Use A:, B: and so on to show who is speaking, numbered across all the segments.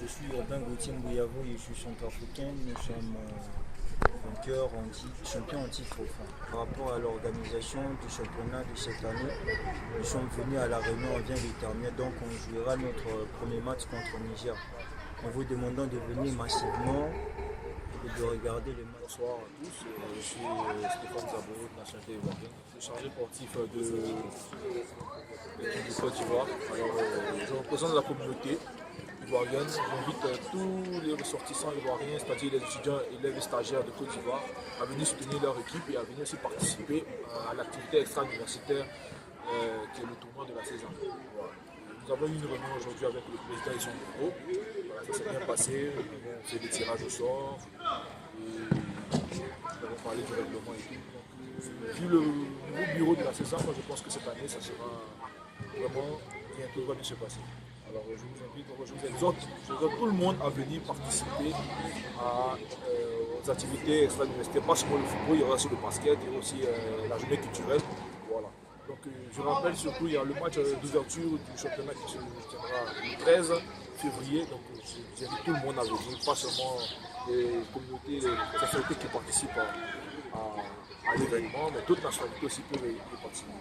A: Je suis Urbain Gauthier Mbouyavo et je suis centrafricain. Nous sommes vainqueurs champions en titre. Par rapport à l'organisation du championnat de cette année, nous sommes venus à la réunion, on vient de terminer, donc on jouera notre premier match contre le Niger. Nous vous demandons de venir massivement et de regarder le match.
B: Bonsoir à tous, je suis Stéphane Zabo, de nationalité ivoirienne. Je suis chargé sportif de l'équipe de Côte d'Ivoire. Alors, je représente la communauté ivoirienne. J'invite tous les ressortissants ivoiriens, c'est-à-dire les étudiants, élèves et stagiaires de Côte d'Ivoire, à venir soutenir leur équipe et à venir aussi participer à l'activité extra-universitaire qui est le tournoi de la saison. Voilà. Nous avons eu une réunion aujourd'hui avec le président et son bureau. Voilà, ça s'est bien passé, nous avons fait des tirages au sort. Nous avons parlé du règlement et tout. Donc, vu le nouveau bureau de la saison, moi je pense que cette année ça sera vraiment bientôt va bien se passer. Alors je vous exhorte tout le monde à venir participer aux activités extra-universitaires, pas seulement le football, il y aura aussi le basket et aussi la journée culturelle. Voilà. Donc je rappelle surtout il y a le match d'ouverture du championnat qui se tiendra le 13 février. Donc j'invite tout le monde à venir, pas seulement les communautés, les nationalités qui participent à l'événement, mais d'autres nationalités aussi peuvent y participer.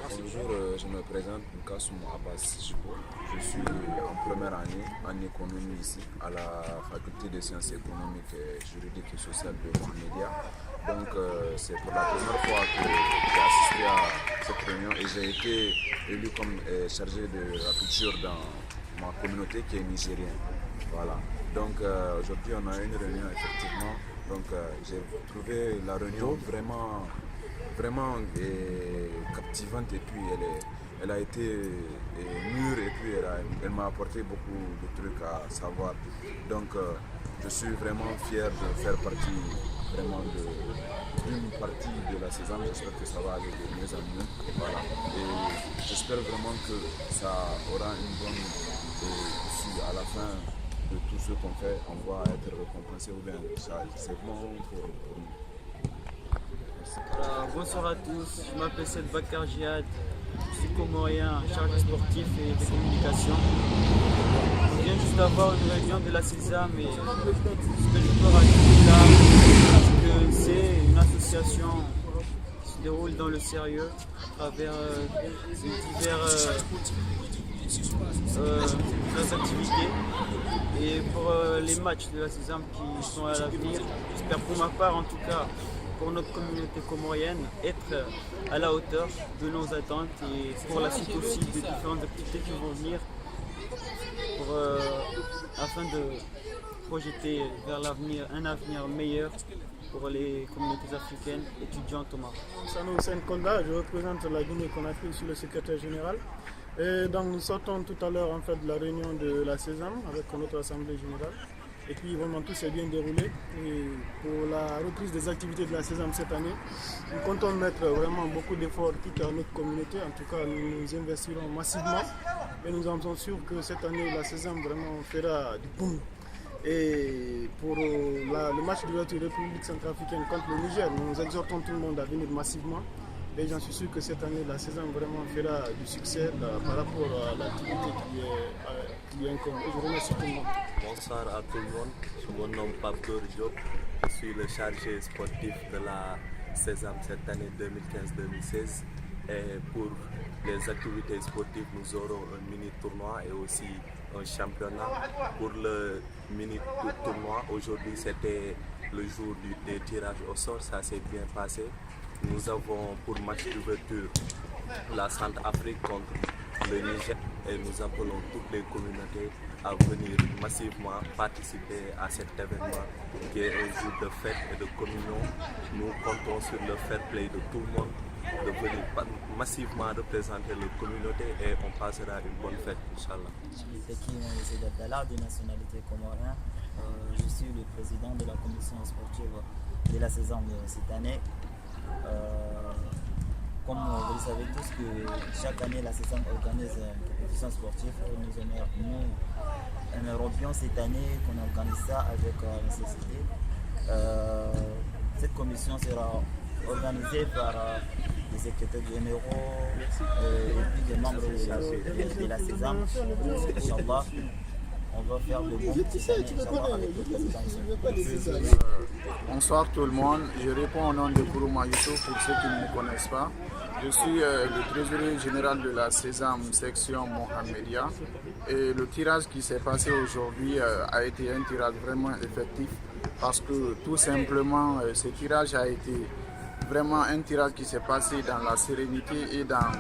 C: Bonjour, je me présente Nkassoum Abbas Jibo. Je suis en première année en économie ici à la faculté des sciences économiques, juridiques et sociales de Média. Donc c'est pour la première fois que j'ai assisté à cette réunion et j'ai été élu comme chargé de la culture dans ma communauté qui est nigérienne. Voilà. Donc aujourd'hui on a eu une réunion effectivement. Donc j'ai trouvé la réunion vraiment captivante et puis elle a été mûre et puis elle m'a apporté beaucoup de trucs à savoir. Donc je suis vraiment fier de faire partie vraiment d'une partie de la saison. J'espère que ça va aller de mieux en mieux. Voilà. Et j'espère vraiment que ça aura une bonne issue à la fin. De tout ce qu'on fait, on va être récompensé ou bien ça, c'est bon pour nous.
D: Alors, bonsoir à tous, je m'appelle Seth Bakar Jihad, je suis comorien, chargé sportif et de communication. On vient juste d'avoir une réunion de la CESAM et ce que je peux rajouter là, c'est que c'est une association qui se déroule dans le sérieux à travers diverses activités. Et pour les matchs de la saison qui sont à l'avenir, j'espère pour ma part en tout cas, pour notre communauté comorienne, être à la hauteur de nos attentes et pour la suite aussi de différentes activités qui vont venir afin de projeter vers l'avenir un avenir meilleur pour les communautés africaines étudiantes au Maroc.
E: Sanou Hussein Konda, je représente la Guinée-Conakry, je suis le secrétaire général. Et donc nous sortons tout à l'heure en fait de la réunion de la CESAM avec notre assemblée générale. Et puis vraiment tout s'est bien déroulé. Et pour la reprise des activités de la CESAM cette année, nous comptons mettre vraiment beaucoup d'efforts toute à notre communauté. En tout cas, nous nous investirons massivement. Et nous en sommes sûrs que cette année, la CESAM vraiment fera du boom. Et pour le match d'ouverture République centrafricaine contre le Niger, nous exhortons tout le monde à venir massivement. Et j'en suis sûr que cette année, la saison vraiment fera du succès par rapport à l'activité qui est incombée. Je remercie tout le monde.
F: Bonsoir à tout le monde. Je me nomme Pablo Diop. Je suis le chargé sportif de la saison cette année 2015-2016. Et pour les activités sportives, nous aurons un mini-tournoi et aussi un championnat. Pour le mini-tournoi, aujourd'hui c'était le jour des tirages au sort, ça s'est bien passé. Nous avons pour match d'ouverture la Centrafrique contre le Niger et nous appelons toutes les communautés à venir massivement participer à cet événement qui est un jour de fête et de communion. Nous comptons sur le fair play de tout le monde, de venir massivement représenter la communauté et on passera une bonne fête, Inch'Allah.
G: Je suis Teki Moïse Abdallah de nationalité comorienne. Je suis le président de la commission sportive de la saison de cette année. Comme vous le savez tous que chaque année la saison organise une compétition sportive, nous aimerions bien cette année qu'on organise ça avec la CCT. Cette commission sera organisée par des secrétaires généraux et puis des membres de la saison, Inch'Allah. on va faire de bons petits années, Inch'Allah, avec toute la saison.
H: Bonsoir tout le monde, je réponds au nom de Kourouma Youssouf pour ceux qui ne me connaissent pas. Je suis le trésorier général de la Sésame section Mohamedia et le tirage qui s'est passé aujourd'hui a été un tirage vraiment effectif parce que tout simplement ce tirage a été vraiment un tirage qui s'est passé dans la sérénité et dans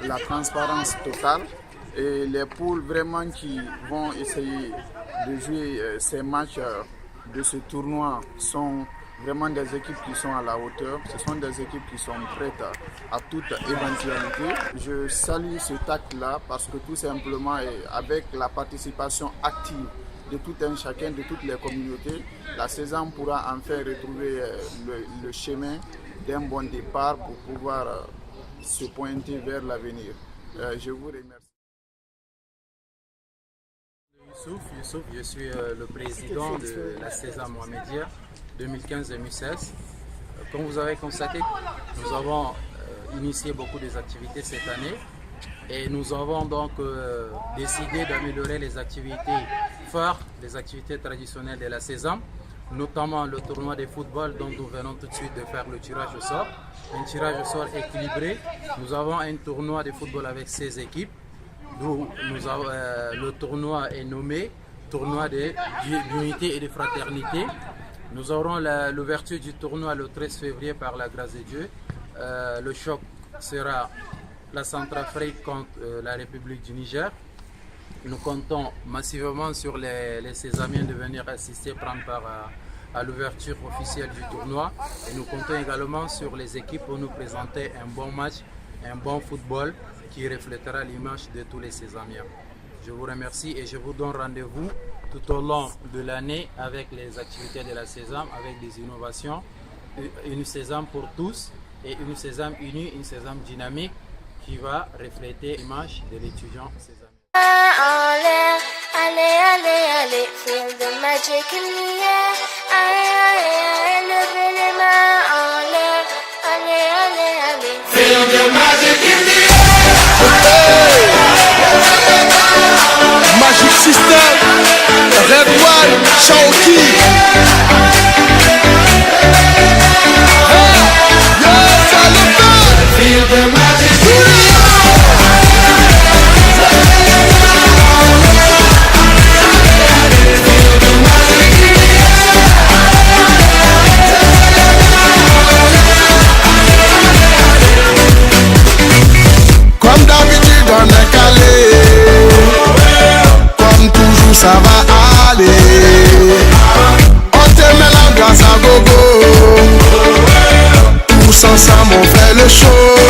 H: la transparence totale. Et les poules vraiment qui vont essayer de jouer ces matchs de ce tournoi sont vraiment des équipes qui sont à la hauteur. Ce sont des équipes qui sont prêtes à toute éventualité. Je salue ce acte-là parce que tout simplement avec la participation active de tout un chacun, de toutes les communautés, la Sésame pourra enfin retrouver le chemin d'un bon départ pour pouvoir se pointer vers l'avenir. Je vous remercie.
I: Youssouf, je suis le président de la Sésame Mohamedia 2015-2016. Comme vous avez constaté, nous avons initié beaucoup des activités cette année et nous avons donc décidé d'améliorer les activités phares, les activités traditionnelles de la Sésame, notamment le tournoi de football dont nous venons tout de suite de faire le tirage au sort. Un tirage au sort équilibré. Nous avons un tournoi de football avec 16 équipes. Le tournoi est nommé tournoi d'unité et de fraternité. Nous aurons l'ouverture du tournoi le 13 février par la grâce de Dieu. Le choc sera la Centrafrique contre la République du Niger. Nous comptons massivement sur les Sésamiens de venir assister, prendre part à l'ouverture officielle du tournoi. Et nous comptons également sur les équipes pour nous présenter un bon match, un bon football qui reflètera l'image de tous les Sésamiens. Je vous remercie et je vous donne rendez-vous tout au long de l'année avec les activités de la Sésame, avec des innovations, une Sésame pour tous et une Sésame unie, une Sésame dynamique qui va refléter l'image de l'étudiant sésamien.
J: Allez, allez, allez, feel the magic in the air. Levez les mains en l'air. Allez, allez, allez, feel the magic in the air.
K: Magic System, Red One, Shaoki. Yes, I love that. Feel the magic in the air. Comme d'habitude on est calé, comme toujours ça va aller. On te met la grâce à gogo, tous ensemble on fait le show.